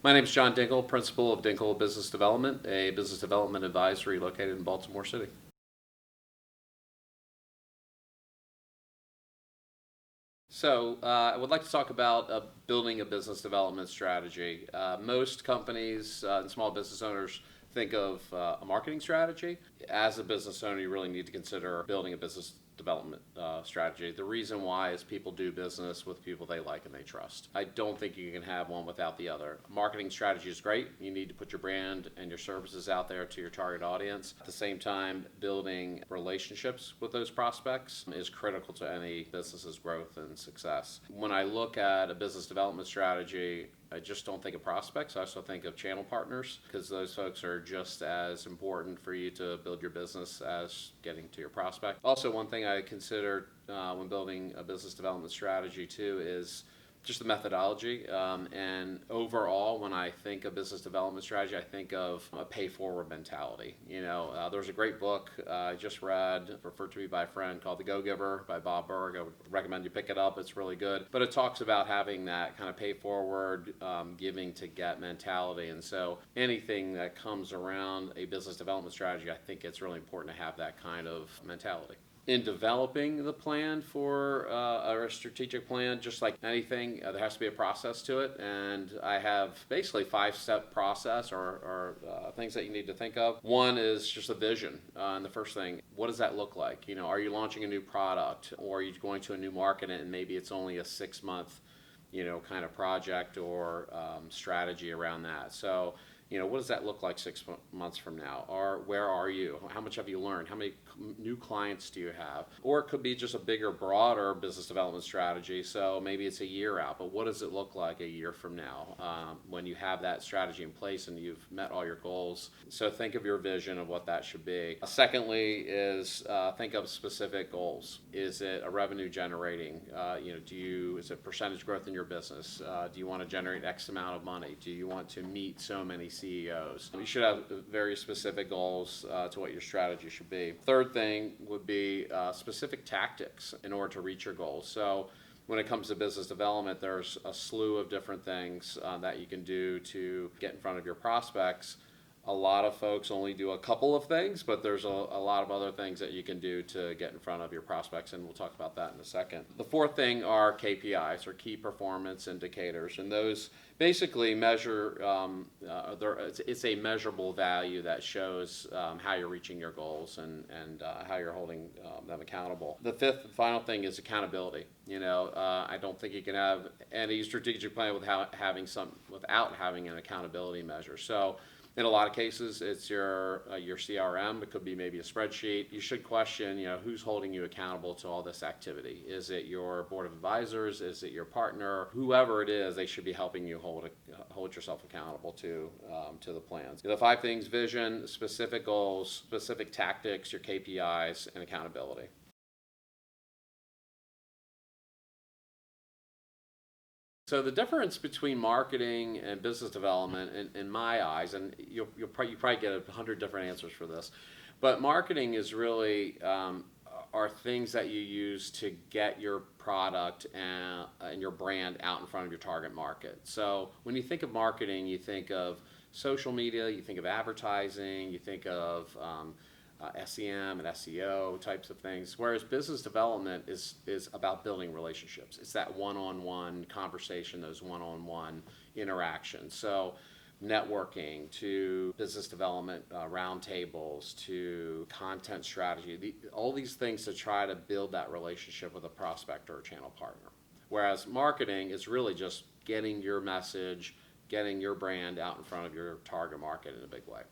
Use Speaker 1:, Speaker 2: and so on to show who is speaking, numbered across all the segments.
Speaker 1: My name is John Dingle, Principal of Dingle Business Development, a business development advisory located in Baltimore City. I would like to talk about building a business development strategy. Most companies and small business owners think of a marketing strategy. As a business owner, you really need to consider building a business development strategy. The reason why is people do business with people they like and they trust. I don't think you can have one without the other. Marketing strategy is great. You need to put your brand and your services out there to your target audience. At the same time, building relationships with those prospects is critical to any business's growth and success. When I look at a business development strategy, I just don't think of prospects. I also think of channel partners because those folks are just as important for you to build your business as getting to your prospect. Also, one thing I consider when building a business development strategy too is just the methodology. And overall, when I think of business development strategy, I think of a pay-forward mentality. There's a great book I just read, referred to me by a friend, called The Go-Giver by Bob Burg. I would recommend you pick it up. It's really good. But it talks about having that kind of pay-forward, giving to get mentality. And so anything that comes around a business development strategy, I think it's really important to have that kind of mentality. In developing the plan for a strategic plan, just like anything, there has to be a process to it. And I have basically 5-step process or things that you need to think of. One is just a vision. And the first thing, what does that look like? Are you launching a new product, or are you going to a new market and maybe it's only a 6-month kind of project or strategy around that? So what does that look like 6 months from now? Or where are you? How much have you learned? How many new clients do you have? Or it could be just a bigger, broader business development strategy. So maybe it's a year out, but what does it look like a year from now when you have that strategy in place and you've met all your goals? So think of your vision of what that should be. Secondly is think of specific goals. Is it a revenue generating? Is it percentage growth in your business? Do you want to generate X amount of money? Do you want to meet so many CEOs? You should have very specific goals to what your strategy should be. Third thing would be specific tactics in order to reach your goals. So when it comes to business development, there's a slew of different things that you can do to get in front of your prospects. A lot of folks only do a couple of things, but there's a lot of other things that you can do to get in front of your prospects, and we'll talk about that in a second. The fourth thing are KPIs, or key performance indicators, and those basically measure, it's a measurable value that shows how you're reaching your goals and how you're holding them accountable. The fifth and final thing is accountability. I don't think you can have any strategic plan without having an accountability measure. So in a lot of cases, it's your CRM. It could be maybe a spreadsheet. You should question, who's holding you accountable to all this activity. Is it your board of advisors? Is it your partner? Whoever it is, they should be helping you hold yourself accountable to the plans. The 5 things: vision, specific goals, specific tactics, your KPIs, and accountability. So the difference between marketing and business development, in my eyes, and you probably get 100 different answers for this, but marketing is really are things that you use to get your product and your brand out in front of your target market. So when you think of marketing, you think of social media, you think of advertising, you think of SEM and SEO types of things, whereas business development is about building relationships. It's that one-on-one conversation, those one-on-one interactions. So networking to business development roundtables to content strategy, all these things to try to build that relationship with a prospect or a channel partner. Whereas marketing is really just getting your message, getting your brand out in front of your target market in a big way.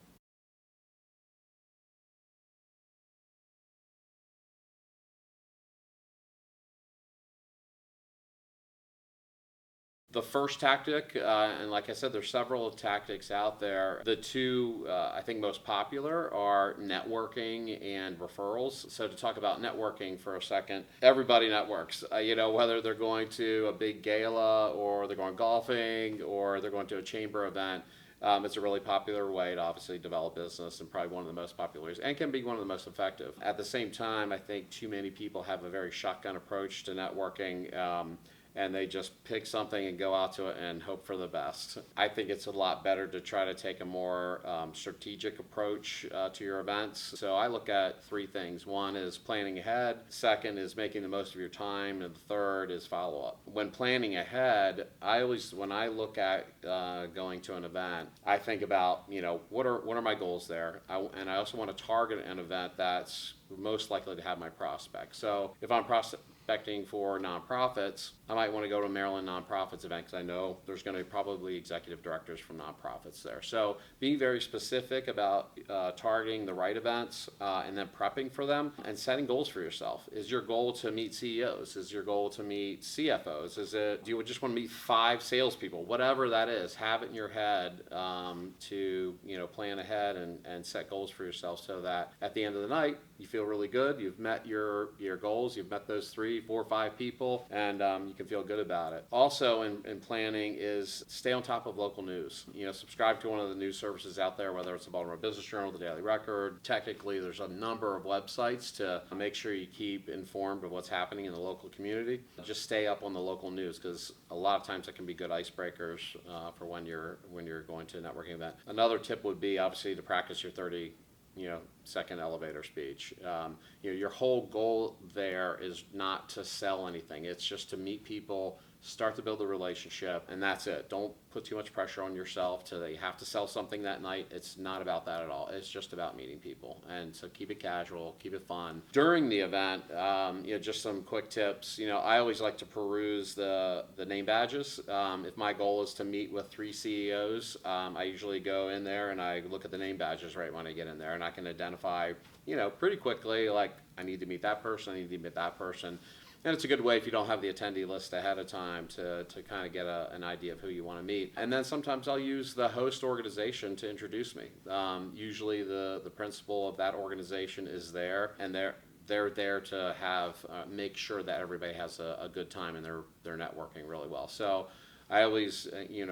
Speaker 1: The first tactic, and like I said, there's several tactics out there. The two I think most popular are networking and referrals. So to talk about networking for a second, everybody networks. Whether they're going to a big gala or they're going golfing or they're going to a chamber event, it's a really popular way to obviously develop business and probably one of the most popular ways and can be one of the most effective. At the same time, I think too many people have a very shotgun approach to networking. and they just pick something and go out to it and hope for the best. I think it's a lot better to try to take a more strategic approach to your events. So I look at three things. One is planning ahead, second is making the most of your time, and the third is follow-up. When planning ahead, when I look at going to an event, I think about, what are my goals there? And I also want to target an event that's most likely to have my prospects. So if I'm prospecting for nonprofits, I might want to go to a Maryland nonprofits event because I know there's going to be probably executive directors from nonprofits there. So being very specific about targeting the right events and then prepping for them and setting goals for yourself. Is your goal to meet CEOs? Is your goal to meet CFOs? Do you just want to meet 5 salespeople? Whatever that is, have it in your head to plan ahead and set goals for yourself so that at the end of the night you feel really good. You've met your goals. You've met those 3, 4, 5 people, and you can feel good about it. Also, in planning is stay on top of local news. Subscribe to one of the news services out there, whether it's the Baltimore Business Journal, the Daily Record. Technically, there's a number of websites to make sure you keep informed of what's happening in the local community. Just stay up on the local news because a lot of times it can be good icebreakers for when you're going to a networking event. Another tip would be obviously to practice your 30-second elevator speech. Your whole goal there is not to sell anything. It's just to meet people, start to build a relationship, and that's it. Don't put too much pressure on yourself that you have to sell something that night. It's not about that at all. It's just about meeting people. And so keep it casual, keep it fun. During the event, just some quick tips. I always like to peruse the name badges. If my goal is to meet with 3 CEOs, I usually go in there and I look at the name badges right when I get in there, and I can identify, pretty quickly, like, I need to meet that person, I need to meet that person. And it's a good way if you don't have the attendee list ahead of time to kind of get an idea of who you want to meet. And then sometimes I'll use the host organization to introduce me. Usually the principal of that organization is there, and they're there to make sure that everybody has a good time and they're networking really well. So I always,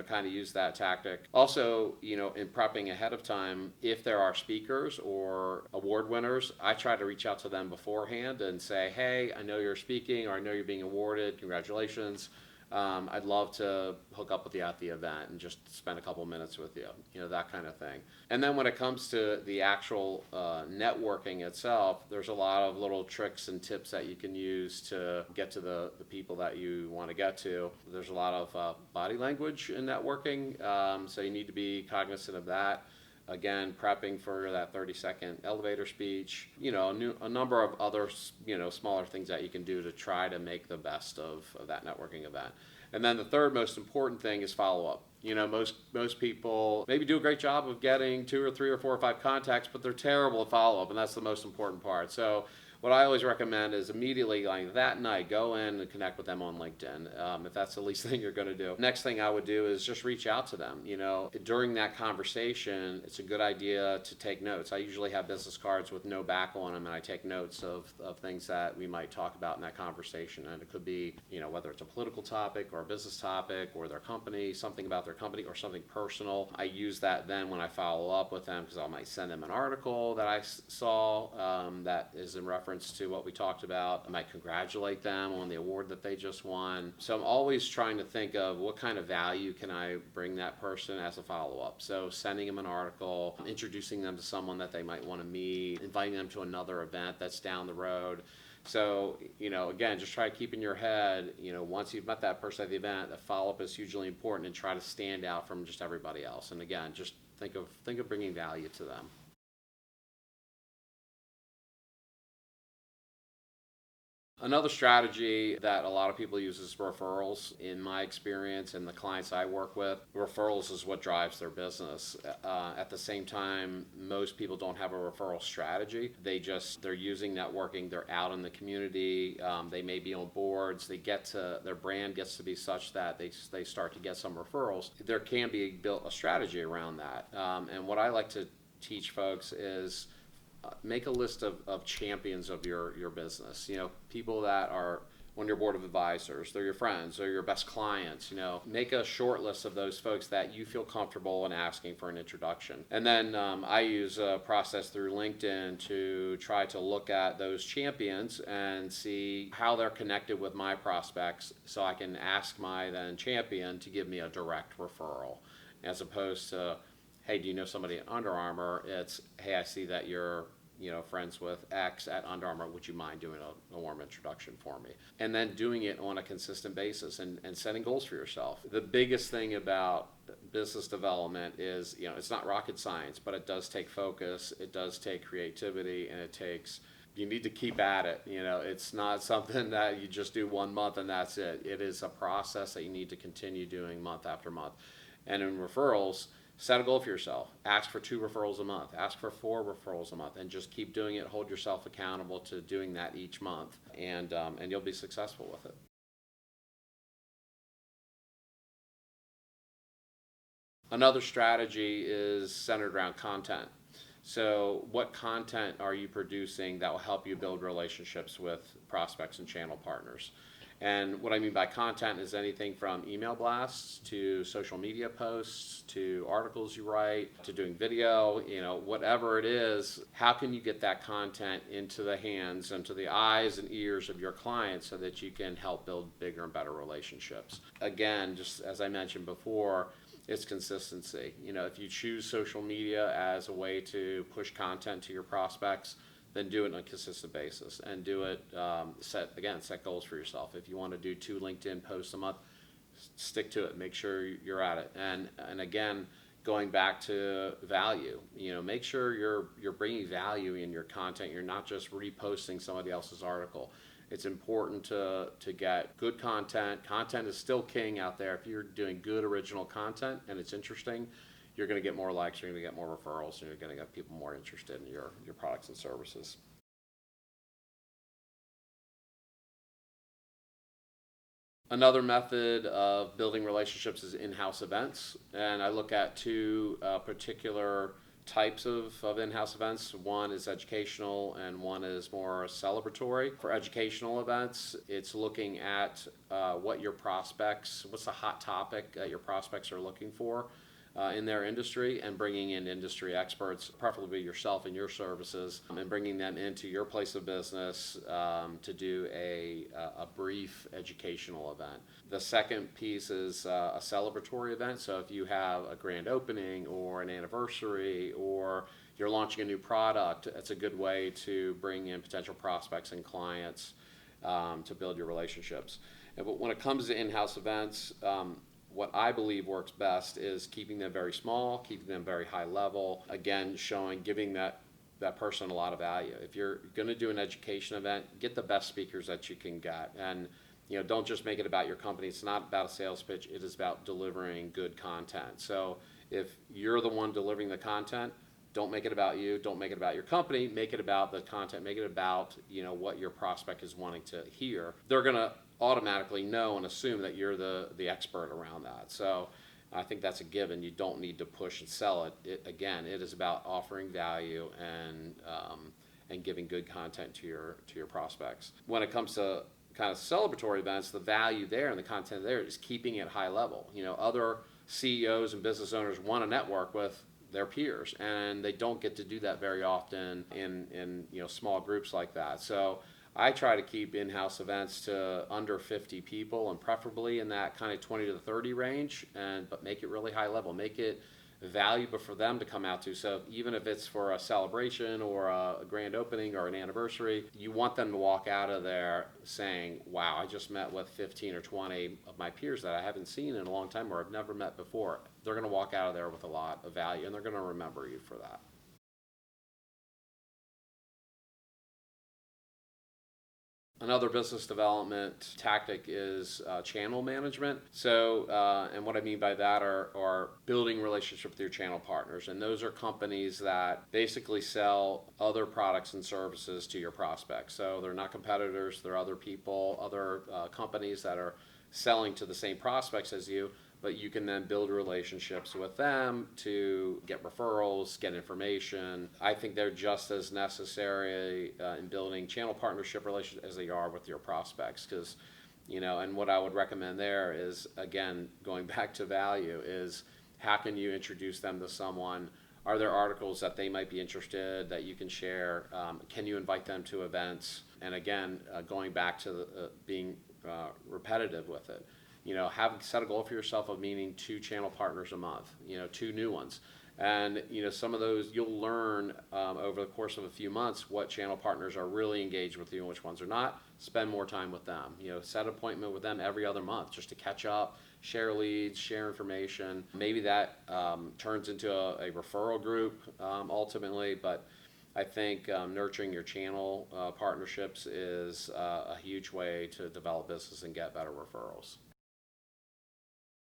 Speaker 1: kind of use that tactic. Also, in prepping ahead of time, if there are speakers or award winners, I try to reach out to them beforehand and say, hey, I know you're speaking, or I know you're being awarded, congratulations. I'd love to hook up with you at the event and just spend a couple minutes with you, that kind of thing. And then when it comes to the actual networking itself, there's a lot of little tricks and tips that you can use to get to the people that you want to get to. There's a lot of body language in networking, so you need to be cognizant of that. Again, prepping for that 30-second elevator speech, a number of other, smaller things that you can do to try to make the best of that networking event. And then the third most important thing is follow-up. Most people maybe do a great job of getting 2 or 3 or 4 or 5 contacts, but they're terrible at follow-up, and that's the most important part. So what I always recommend is immediately, like that night, go in and connect with them on LinkedIn, if that's the least thing you're going to do. Next thing I would do is just reach out to them. During that conversation, it's a good idea to take notes. I usually have business cards with no back on them, and I take notes of things that we might talk about in that conversation. And it could be, whether it's a political topic or a business topic or their company, something about their company or something personal. I use that then when I follow up with them because I might send them an article that I saw that is in reference to what we talked about. I might congratulate them on the award that they just won. So I'm always trying to think of what kind of value can I bring that person as a follow-up. So sending them an article, introducing them to someone that they might want to meet, inviting them to another event that's down the road. So, again, just try to keep in your head, once you've met that person at the event, the follow-up is hugely important, and try to stand out from just everybody else. And again, just think of bringing value to them. Another strategy that a lot of people use is referrals. In my experience and the clients I work with, referrals is what drives their business. At the same time, most people don't have a referral strategy. They're using networking. They're out in the community. They may be on boards. Their brand gets to be such that they start to get some referrals. There can be built a strategy around that. And what I like to teach folks is make a list of champions of your business. People that on your board of advisors. They're your friends, they're your best clients. Make a short list of those folks that you feel comfortable in asking for an introduction. And then I use a process through LinkedIn to try to look at those champions and see how they're connected with my prospects, so I can ask my then champion to give me a direct referral, as opposed to, hey, do you know somebody at Under Armour? It's, hey, I see that you're friends with X at Under Armour. Would you mind doing a warm introduction for me? And then doing it on a consistent basis and setting goals for yourself. The biggest thing about business development is, it's not rocket science, but it does take focus, it does take creativity, and you need to keep at it. It's not something that you just do 1 month and that's it. It is a process that you need to continue doing month after month. And in referrals, set a goal for yourself. Ask for 2 referrals a month. Ask for 4 referrals a month, and just keep doing it. Hold yourself accountable to doing that each month, and you'll be successful with it. Another strategy is centered around content. So what content are you producing that will help you build relationships with prospects and channel partners? And what I mean by content is anything from email blasts to social media posts to articles you write to doing video, whatever it is. How can you get that content into the hands and to the eyes and ears of your clients so that you can help build bigger and better relationships? Again, just as I mentioned before, it's consistency. If you choose social media as a way to push content to your prospects, then do it on a consistent basis, and do it, set goals for yourself. If you want to do 2 LinkedIn posts a month, stick to it, make sure you're at it. And again, going back to value, make sure you're bringing value in your content. You're not just reposting somebody else's article. It's important to get good content. Content is still king out there. If you're doing good original content and it's interesting, you're going to get more likes, you're going to get more referrals, and you're going to get people more interested in your products and services. Another method of building relationships is in-house events, and I look at 2 particular types of in-house events. One is educational and one is more celebratory. For educational events, it's looking at what's the hot topic that your prospects are looking for in their industry, and bringing in industry experts, preferably yourself and your services, and bringing them into your place of business to do a brief educational event. The second piece is a celebratory event. So if you have a grand opening or an anniversary, or you're launching a new product, it's a good way to bring in potential prospects and clients to build your relationships. But when it comes to in-house events, what I believe works best is keeping them very small, keeping them very high level. Again, giving that person a lot of value. If you're going to do an education event, get the best speakers that you can get. And don't just make it about your company. It's not about a sales pitch. It is about delivering good content. So if you're the one delivering the content, don't make it about you. Don't make it about your company. Make it about the content. Make it about what your prospect is wanting to hear. They're going to automatically know and assume that you're the expert around that. So I think that's a given. You don't need to push and sell it. Again, it is about offering value and giving good content to your prospects. When it comes to kind of celebratory events, the value there and the content there is keeping it high level. Other CEOs and business owners want to network with their peers, and they don't get to do that very often in small groups like that. So I try to keep in-house events to under 50 people, and preferably in that kind of 20 to 30 range, but make it really high level. Make it valuable for them to come out to. So even if it's for a celebration or a grand opening or an anniversary, you want them to walk out of there saying, wow, I just met with 15 or 20 of my peers that I haven't seen in a long time or I've never met before. They're going to walk out of there with a lot of value, and they're going to remember you for that. Another business development tactic is channel management. So, and what I mean by that are building relationships with your channel partners. And those are companies that basically sell other products and services to your prospects. So they're not competitors, they're other people, other companies that are selling to the same prospects as you, but you can then build relationships with them to get referrals, get information. I think they're just as necessary in building channel partnership relationships as they are with your prospects, because and what I would recommend there is, again, going back to value, is how can you introduce them to someone? Are there articles that they might be interested that you can share? Can you invite them to events? And again, going back to being repetitive with it, set a goal for yourself of meeting 2 channel partners a month, 2 new ones. And some of those you'll learn over the course of a few months what channel partners are really engaged with you and which ones are not. Spend more time with them. Set an appointment with them every other month just to catch up, share leads, share information. Maybe that turns into a referral group ultimately, but I think nurturing your channel partnerships is a huge way to develop business and get better referrals.